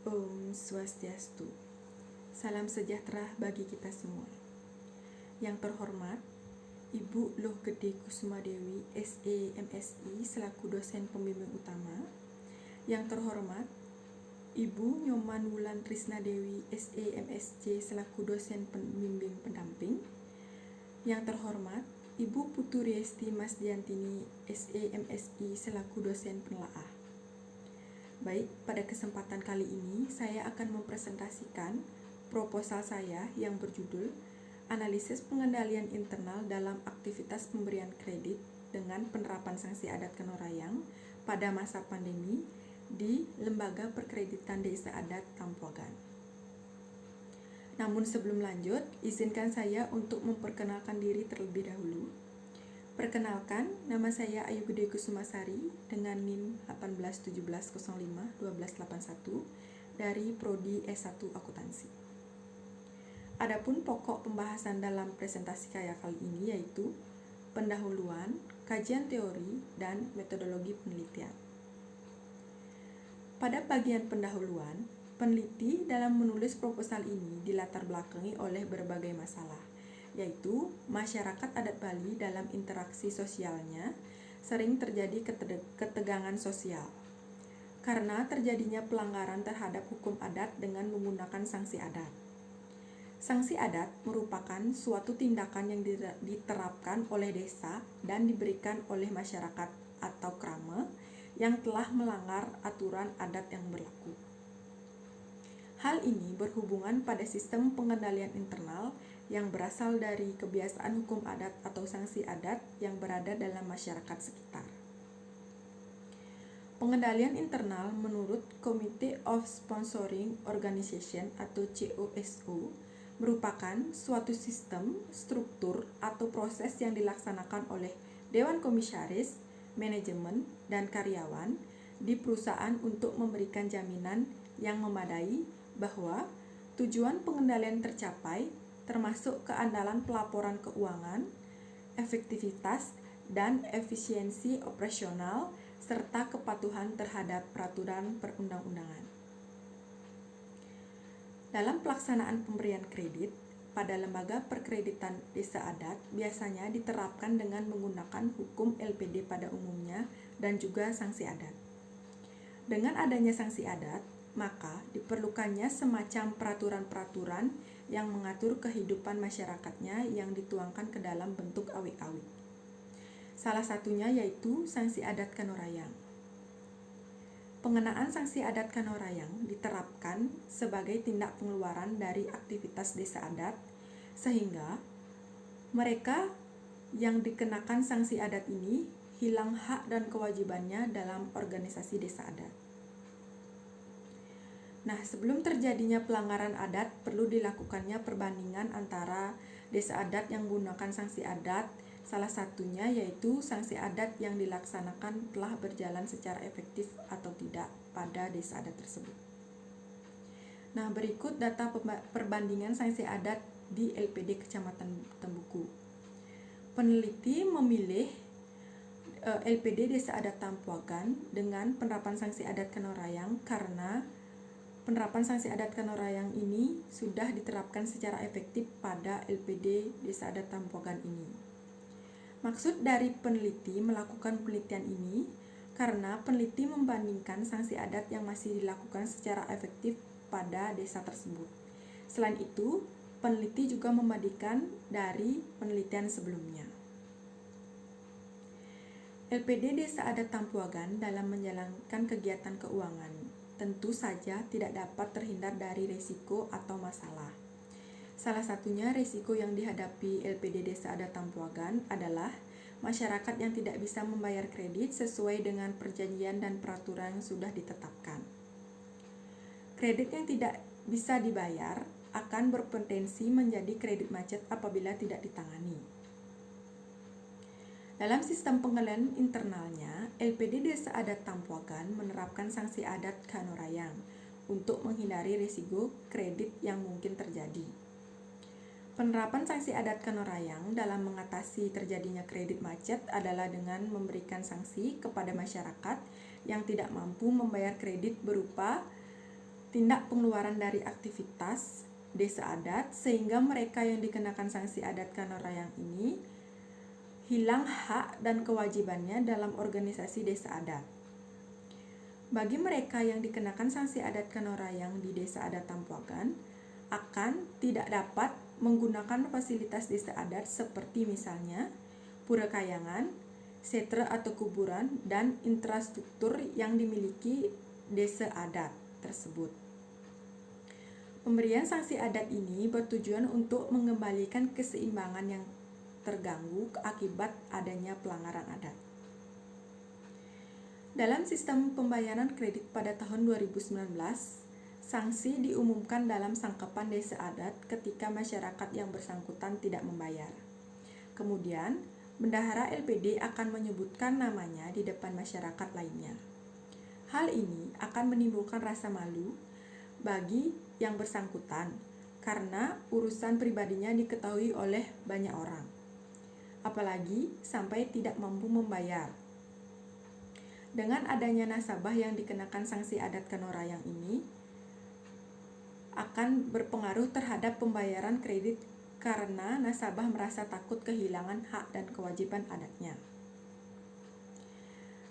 Om Swastiastu. Salam sejahtera bagi kita semua. Yang terhormat, Ibu Loh Gede Kusuma Dewi, SE MSI selaku dosen pembimbing utama. Yang terhormat, Ibu Nyoman Wulan Trisna Dewi, SE MSc selaku dosen pembimbing pendamping. Yang terhormat, Ibu Putu Riesti Masdiantini, SE MSI selaku dosen penelaah. Baik, pada kesempatan kali ini saya akan mempresentasikan proposal saya yang berjudul Analisis Pengendalian Internal dalam Aktivitas Pemberian Kredit dengan Penerapan Sanksi Adat Kanorayang pada masa pandemi di Lembaga Perkreditan Desa Adat Tampuagan. Namun sebelum lanjut, izinkan saya untuk memperkenalkan diri terlebih dahulu. Perkenalkan, nama saya Ayu Gede Kusumasari dengan NIM 1817051281 dari Prodi S1 Akuntansi. Adapun pokok pembahasan dalam presentasi saya kali ini yaitu pendahuluan, kajian teori, dan metodologi penelitian. Pada bagian pendahuluan, peneliti dalam menulis proposal ini dilatar belakangi oleh berbagai masalah, yaitu masyarakat adat Bali dalam interaksi sosialnya sering terjadi ketegangan sosial karena terjadinya pelanggaran terhadap hukum adat dengan menggunakan sanksi adat. Sanksi adat merupakan suatu tindakan yang diterapkan oleh desa dan diberikan oleh masyarakat atau krama yang telah melanggar aturan adat yang berlaku. Hal ini berhubungan pada sistem pengendalian internal yang berasal dari kebiasaan hukum adat atau sanksi adat yang berada dalam masyarakat sekitar. Pengendalian internal menurut Committee of Sponsoring Organization atau COSO merupakan suatu sistem, struktur, atau proses yang dilaksanakan oleh Dewan Komisaris, Manajemen, dan karyawan di perusahaan untuk memberikan jaminan yang memadai bahwa tujuan pengendalian tercapai termasuk keandalan pelaporan keuangan, efektivitas dan efisiensi operasional, serta kepatuhan terhadap peraturan perundang-undangan. Dalam pelaksanaan pemberian kredit, pada lembaga perkreditan desa adat biasanya diterapkan dengan menggunakan hukum LPD pada umumnya dan juga sanksi adat. Dengan adanya sanksi adat, maka diperlukannya semacam peraturan-peraturan yang mengatur kehidupan masyarakatnya yang dituangkan ke dalam bentuk awik-awik. Salah satunya yaitu sanksi adat Kanorayang. Pengenaan sanksi adat Kanorayang diterapkan sebagai tindak pengeluaran dari aktivitas desa adat, sehingga mereka yang dikenakan sanksi adat ini hilang hak dan kewajibannya dalam organisasi desa adat. Nah, sebelum terjadinya pelanggaran adat, perlu dilakukannya perbandingan antara desa adat yang menggunakan sanksi adat, salah satunya yaitu sanksi adat yang dilaksanakan telah berjalan secara efektif atau tidak pada desa adat tersebut. Nah, berikut data perbandingan sanksi adat di LPD Kecamatan Tembuku. Peneliti memilih LPD Desa Adat Tampuagan dengan penerapan sanksi adat Kanorayang karena penerapan sanksi adat Kanorayang ini sudah diterapkan secara efektif pada LPD Desa Adat Tampuagan ini. Maksud dari peneliti melakukan penelitian ini karena peneliti membandingkan sanksi adat yang masih dilakukan secara efektif pada desa tersebut. Selain itu, peneliti juga membandingkan dari penelitian sebelumnya. LPD Desa Adat Tampuagan dalam menjalankan kegiatan keuangan tentu saja tidak dapat terhindar dari risiko atau masalah. Salah satunya risiko yang dihadapi LPD Desa Adat Tampuagan adalah masyarakat yang tidak bisa membayar kredit sesuai dengan perjanjian dan peraturan yang sudah ditetapkan. Kredit yang tidak bisa dibayar akan berpotensi menjadi kredit macet apabila tidak ditangani. Dalam sistem pengendalian internalnya, LPD Desa Adat Tampuagan menerapkan sanksi adat Kanorayang untuk menghindari risiko kredit yang mungkin terjadi. Penerapan sanksi adat Kanorayang dalam mengatasi terjadinya kredit macet adalah dengan memberikan sanksi kepada masyarakat yang tidak mampu membayar kredit berupa tindak pengeluaran dari aktivitas desa adat sehingga mereka yang dikenakan sanksi adat Kanorayang ini hilang hak dan kewajibannya dalam organisasi desa adat. Bagi mereka yang dikenakan sanksi adat Kanorayang di desa adat Tampuagan akan tidak dapat menggunakan fasilitas desa adat seperti misalnya pura kayangan, setra atau kuburan, dan infrastruktur yang dimiliki desa adat tersebut. Pemberian sanksi adat ini bertujuan untuk mengembalikan keseimbangan yang terganggu akibat adanya pelanggaran adat. Dalam sistem pembayaran kredit pada tahun 2019, sanksi diumumkan dalam sangkapan desa adat ketika masyarakat yang bersangkutan tidak membayar. Kemudian, bendahara LPD akan menyebutkan namanya di depan masyarakat lainnya. Hal ini akan menimbulkan rasa malu bagi yang bersangkutan karena urusan pribadinya diketahui oleh banyak orang, apalagi sampai tidak mampu membayar. Dengan adanya nasabah yang dikenakan sanksi adat Kanorayang ini akan berpengaruh terhadap pembayaran kredit karena nasabah merasa takut kehilangan hak dan kewajiban adatnya.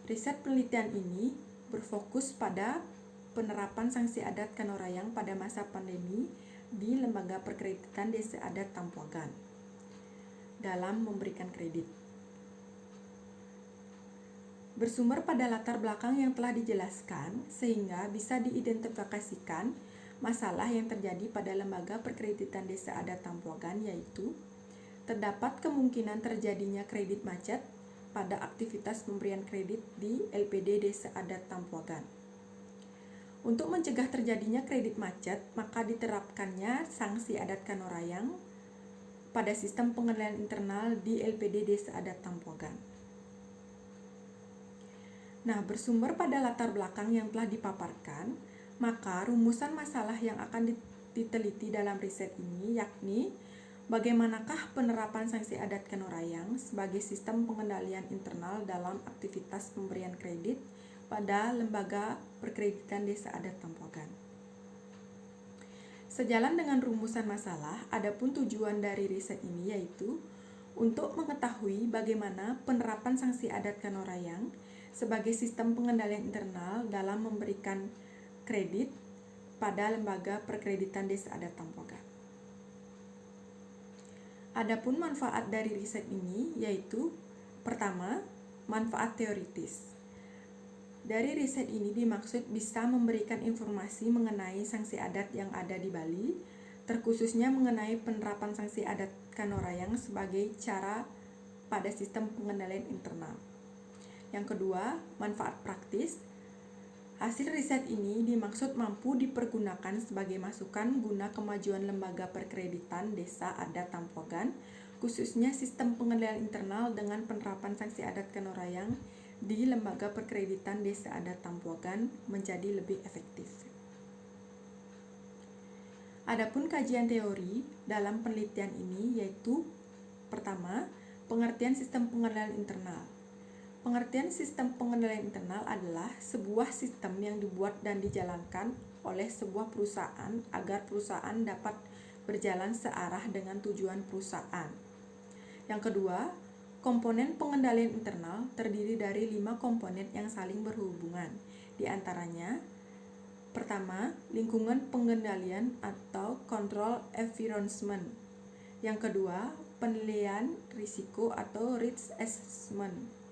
Riset penelitian ini berfokus pada penerapan sanksi adat Kanorayang pada masa pandemi di Lembaga Perkreditan Desa Adat Tampuagan dalam memberikan kredit. Bersumber pada latar belakang yang telah dijelaskan sehingga bisa diidentifikasikan masalah yang terjadi pada Lembaga Perkreditan Desa Adat Tampuagan, yaitu terdapat kemungkinan terjadinya kredit macet pada aktivitas pemberian kredit di LPD Desa Adat Tampuagan. Untuk mencegah terjadinya kredit macet, maka diterapkannya sanksi adat Kanorayang pada sistem pengendalian internal di LPD Desa Adat Tampuagan. Nah, bersumber pada latar belakang yang telah dipaparkan, maka rumusan masalah yang akan diteliti dalam riset ini yakni bagaimanakah penerapan sanksi adat Kanorayang sebagai sistem pengendalian internal dalam aktivitas pemberian kredit pada Lembaga Perkreditan Desa Adat Tampuagan. Sejalan dengan rumusan masalah, adapun tujuan dari riset ini yaitu untuk mengetahui bagaimana penerapan sanksi adat Kanorayang sebagai sistem pengendalian internal dalam memberikan kredit pada Lembaga Perkreditan Desa Adat Tampuagan. Adapun manfaat dari riset ini yaitu pertama, manfaat teoritis. Dari riset ini dimaksud bisa memberikan informasi mengenai sanksi adat yang ada di Bali, terkhususnya mengenai penerapan sanksi adat Kanorayang sebagai cara pada sistem pengendalian internal. Yang kedua, manfaat praktis. Hasil riset ini dimaksud mampu dipergunakan sebagai masukan guna kemajuan Lembaga Perkreditan Desa Adat Tampuagan, khususnya sistem pengendalian internal dengan penerapan sanksi adat Kanorayang di Lembaga Perkreditan Desa Adat Tampuagan menjadi lebih efektif. Adapun kajian teori dalam penelitian ini yaitu pertama, pengertian sistem pengendalian internal. Pengertian sistem pengendalian internal adalah sebuah sistem yang dibuat dan dijalankan oleh sebuah perusahaan agar perusahaan dapat berjalan searah dengan tujuan perusahaan. Yang kedua, komponen pengendalian internal terdiri dari 5 komponen yang saling berhubungan. Di antaranya, pertama, lingkungan pengendalian atau control environment. Yang kedua, penilaian risiko atau risk assessment.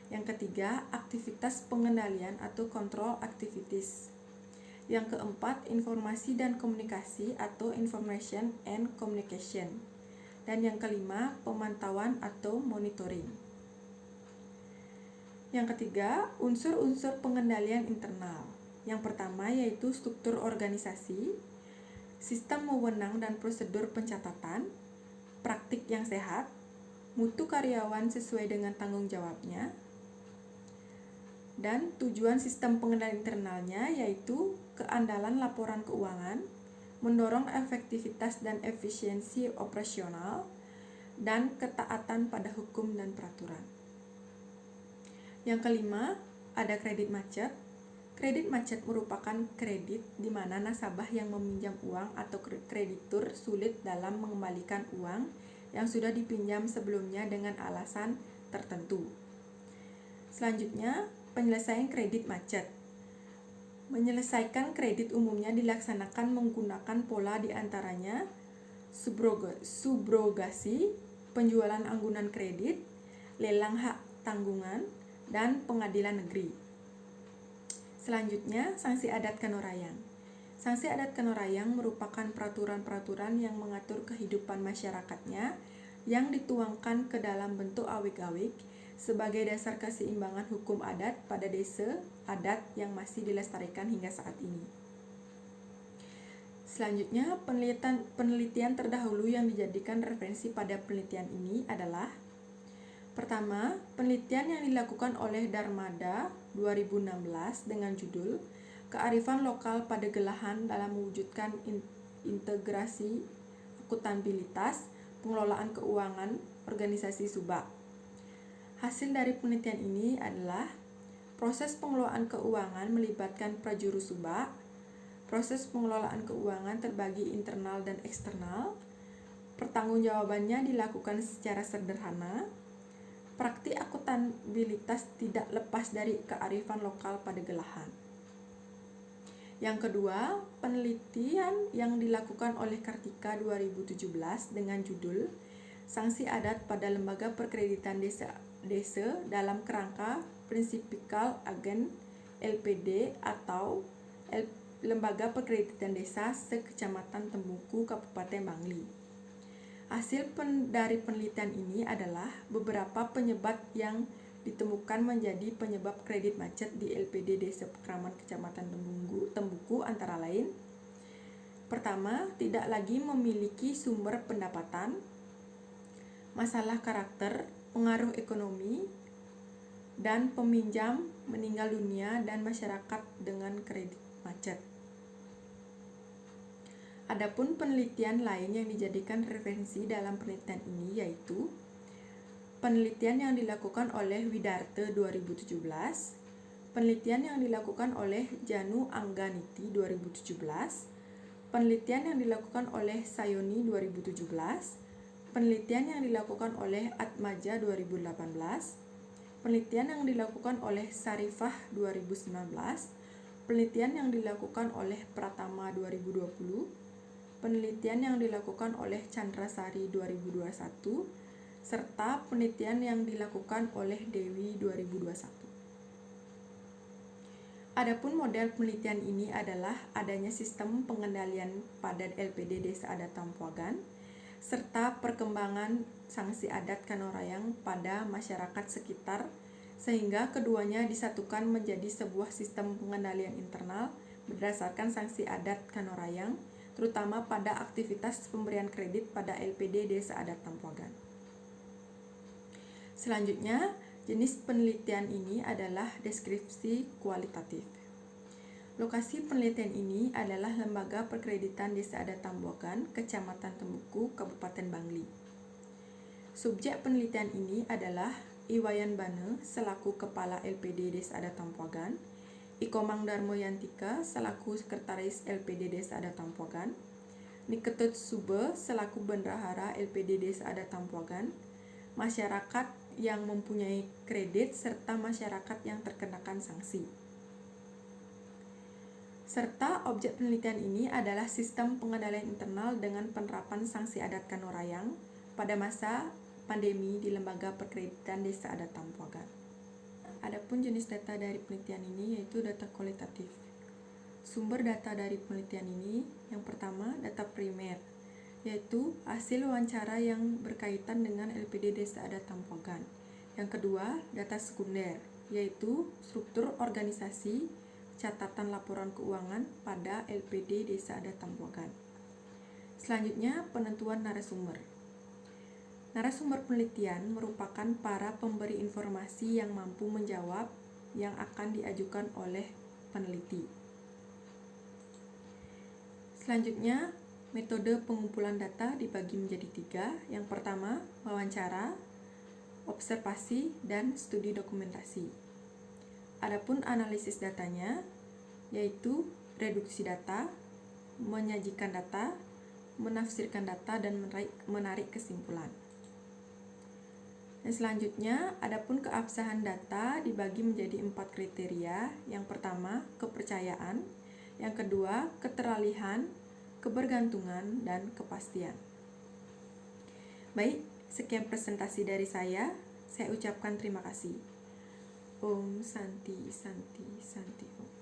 Yang ketiga, aktivitas pengendalian atau control activities. Yang keempat, informasi dan komunikasi atau information and communication. Dan yang kelima, pemantauan atau monitoring. Yang ketiga, unsur-unsur pengendalian internal. Yang pertama yaitu struktur organisasi, sistem wewenang dan prosedur pencatatan, praktik yang sehat, mutu karyawan sesuai dengan tanggung jawabnya, dan tujuan sistem pengendalian internalnya yaitu keandalan laporan keuangan, mendorong efektivitas dan efisiensi operasional, dan ketaatan pada hukum dan peraturan. Yang kelima, ada kredit macet. Kredit macet merupakan kredit di mana nasabah yang meminjam uang atau kreditur sulit dalam mengembalikan uang yang sudah dipinjam sebelumnya dengan alasan tertentu. Selanjutnya, penyelesaian kredit macet. Menyelesaikan kredit umumnya dilaksanakan menggunakan pola diantaranya subrogasi, penjualan anggunan kredit, lelang hak tanggungan, dan pengadilan negeri. Selanjutnya, sanksi adat Kanorayang. Sanksi adat Kanorayang merupakan peraturan-peraturan yang mengatur kehidupan masyarakatnya yang dituangkan ke dalam bentuk awik-awik sebagai dasar keseimbangan hukum adat pada desa adat yang masih dilestarikan hingga saat ini. Selanjutnya, penelitian terdahulu yang dijadikan referensi pada penelitian ini adalah: pertama, penelitian yang dilakukan oleh Darmada 2016 dengan judul Kearifan Lokal pada Gelahan dalam Mewujudkan Integrasi Akuntabilitas Pengelolaan Keuangan Organisasi Subak. Hasil dari penelitian ini adalah proses pengelolaan keuangan melibatkan prajuru Subak, proses pengelolaan keuangan terbagi internal dan eksternal, pertanggungjawabannya dilakukan secara sederhana, praktik akuntabilitas tidak lepas dari kearifan lokal pada Gelahan. Yang kedua, penelitian yang dilakukan oleh Kartika 2017 dengan judul Sanksi Adat pada Lembaga Perkreditan Desa dalam Kerangka Prinsipikal Agen LPD atau Lembaga Perkreditan Desa se-Kecamatan Tembuku, Kabupaten Bangli. Hasil dari penelitian ini adalah beberapa penyebab yang ditemukan menjadi penyebab kredit macet di LPD Desa Pekraman Kecamatan Tembuku antara lain: pertama, tidak lagi memiliki sumber pendapatan, masalah karakter, pengaruh ekonomi, dan peminjam meninggal dunia dan masyarakat dengan kredit macet. Adapun penelitian lain yang dijadikan referensi dalam penelitian ini yaitu penelitian yang dilakukan oleh Widarte 2017, penelitian yang dilakukan oleh Janu Angganiti 2017, penelitian yang dilakukan oleh Sayoni 2017, penelitian yang dilakukan oleh Atmaja 2018, penelitian yang dilakukan oleh Sarifah 2019, penelitian yang dilakukan oleh Pratama 2020, penelitian yang dilakukan oleh Chandrasari 2021, serta penelitian yang dilakukan oleh Dewi 2021. Adapun model penelitian ini adalah adanya sistem pengendalian pada LPD Desa Adat Tampuagan, serta perkembangan sanksi adat Kanorayang pada masyarakat sekitar, sehingga keduanya disatukan menjadi sebuah sistem pengendalian internal berdasarkan sanksi adat Kanorayang, terutama pada aktivitas pemberian kredit pada LPD Desa Adat Tampuagan. Selanjutnya, jenis penelitian ini adalah deskripsi kualitatif. Lokasi penelitian ini adalah Lembaga Perkreditan Desa Adat Tampuagan, Kecamatan Tembuku, Kabupaten Bangli. Subjek penelitian ini adalah Iwayan Bane selaku Kepala LPD Desa Adat Tampuagan, Ikomang Darmo Yantika selaku Sekretaris LPD Desa Adat Tampuagan, Niketut Sube selaku Bendahara LPD Desa Adat Tampuagan, masyarakat yang mempunyai kredit, serta masyarakat yang terkenakan sanksi. Serta objek penelitian ini adalah sistem pengendalian internal dengan penerapan sanksi adat Kanorayang pada masa pandemi di Lembaga Perkreditan Desa Adat Tampuagan. Adapun jenis data dari penelitian ini yaitu data kualitatif. Sumber data dari penelitian ini yang pertama data primer, yaitu hasil wawancara yang berkaitan dengan LPD Desa Adat Tampuagan. Yang kedua data sekunder, yaitu struktur organisasi catatan laporan keuangan pada LPD Desa Adat Tampuagan. Selanjutnya penentuan narasumber. Narasumber penelitian merupakan para pemberi informasi yang mampu menjawab yang akan diajukan oleh peneliti. Selanjutnya, metode pengumpulan data dibagi menjadi 3. Yang pertama, wawancara, observasi, dan studi dokumentasi. Adapun analisis datanya, yaitu reduksi data, menyajikan data, menafsirkan data, dan menarik kesimpulan. Dan selanjutnya, adapun keabsahan data dibagi menjadi 4 kriteria. Yang pertama, kepercayaan. Yang kedua, keteralihan, kebergantungan, dan kepastian. Baik, sekian presentasi dari saya. Saya ucapkan terima kasih. Om Santi Santi Santi Om.